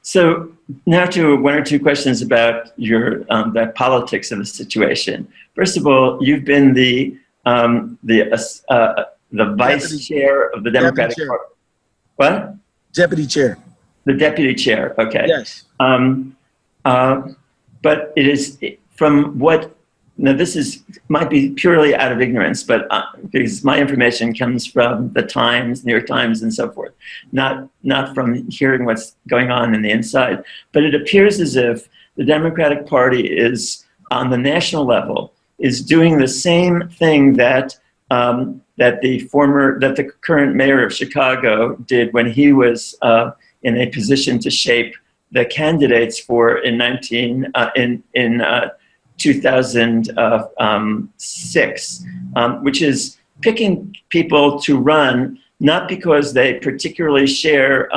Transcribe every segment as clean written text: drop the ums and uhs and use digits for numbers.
So now to one or two questions about your the politics of the situation. First of all, you've been the vice chair of the Democratic Party. What? Deputy chair. The deputy chair. Okay. Yes. But it is from what. Now this might be purely out of ignorance, but because my information comes from the Times, New York Times, and so forth, not from hearing what's going on in the inside. But it appears as if the Democratic Party is, on the national level, is doing the same thing that the current mayor of Chicago did when he was in a position to shape the candidates for in 2006, which is picking people to run not because they particularly share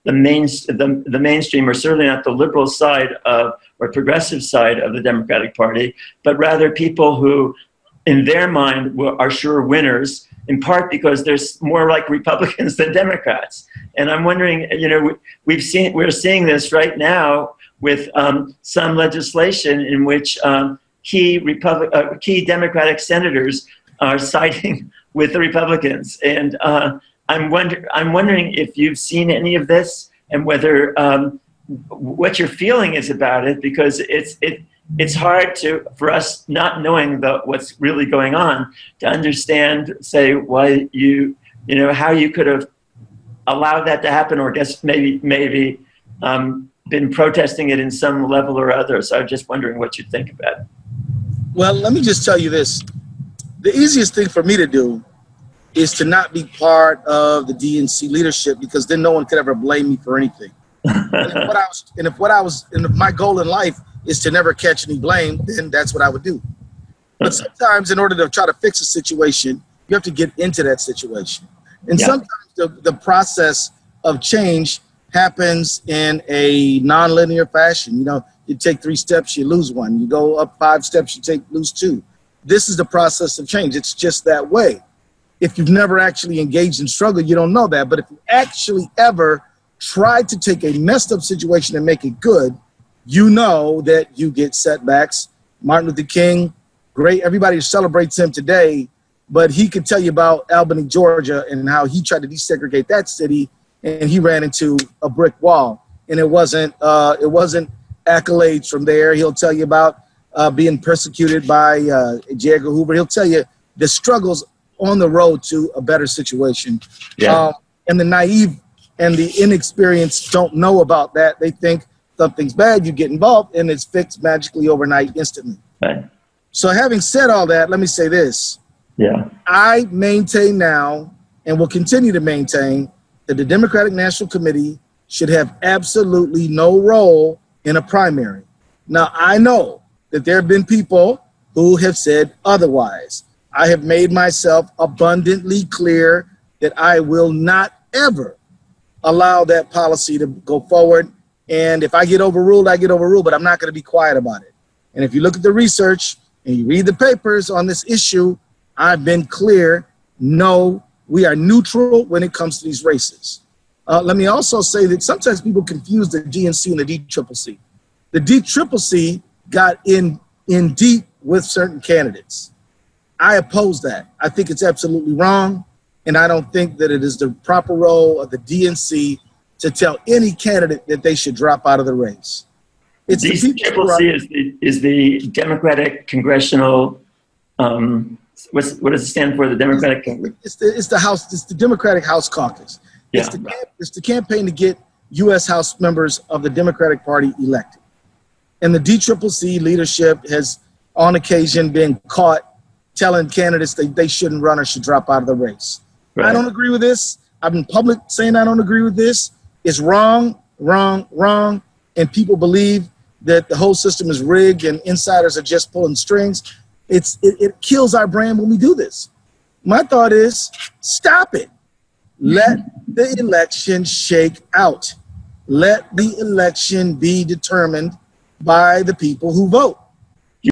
the mainstream, or certainly not the liberal side or progressive side of the Democratic Party, but rather people who, in their mind, are sure winners, in part because they're more like Republicans than Democrats. And I'm wondering, we're seeing this right now with some legislation in which key Democratic senators are siding with the Republicans. And I'm wondering if you've seen any of this and whether what your feeling is about it, because it's hard for us, not knowing what's really going on, to understand, say, why how you could have allowed that to happen, or guess maybe been protesting it in some level or other. So I'm just wondering what you think about it. Well, let me just tell you this. The easiest thing for me to do is to not be part of the DNC leadership, because then no one could ever blame me for anything. And if my goal in life is to never catch any blame, then that's what I would do. But sometimes in order to try to fix a situation, you have to get into that situation. And sometimes the process of change happens in a nonlinear fashion. You take 3 steps, you lose 1. You go up 5 steps, you lose 2. This is the process of change. It's just that way. If you've never actually engaged in struggle, you don't know that. But if you actually ever tried to take a messed up situation and make it good, you know that you get setbacks. Martin Luther King, great. Everybody celebrates him today, but he could tell you about Albany, Georgia, and how he tried to desegregate that city, and he ran into a brick wall. And it wasn't accolades from there. He'll tell you about being persecuted by J. Edgar Hoover. He'll tell you the struggles on the road to a better situation. And the naive and the inexperienced don't know about that. They think something's bad, you get involved, and it's fixed magically overnight, instantly. Right. So having said all that, let me say this. I maintain now, and will continue to maintain, that the Democratic National Committee should have absolutely no role in a primary. Now, I know that there have been people who have said otherwise. I have made myself abundantly clear that I will not ever allow that policy to go forward. And if I get overruled, I get overruled, but I'm not going to be quiet about it. And if you look at the research and you read the papers on this issue, I've been clear, no, we are neutral when it comes to these races. Let me also say that sometimes people confuse the DNC and the DCCC. The DCCC got in deep with certain candidates. I oppose that. I think it's absolutely wrong, and I don't think that it is the proper role of the DNC to tell any candidate that they should drop out of the race. It's the DCCC is the Democratic Congressional. What does it stand for? The Democratic. It's the House. It's the Democratic House Caucus. Yeah. It's the campaign to get U.S. House members of the Democratic Party elected. And the DCCC leadership has, on occasion, been caught telling candidates that they shouldn't run or should drop out of the race. Right. I don't agree with this. I've been public saying I don't agree with this. It's wrong, wrong, wrong. And people believe that the whole system is rigged and insiders are just pulling strings. It kills our brand when we do this. My thought is, stop it. Let the election shake out. Let the election be determined by the people who vote.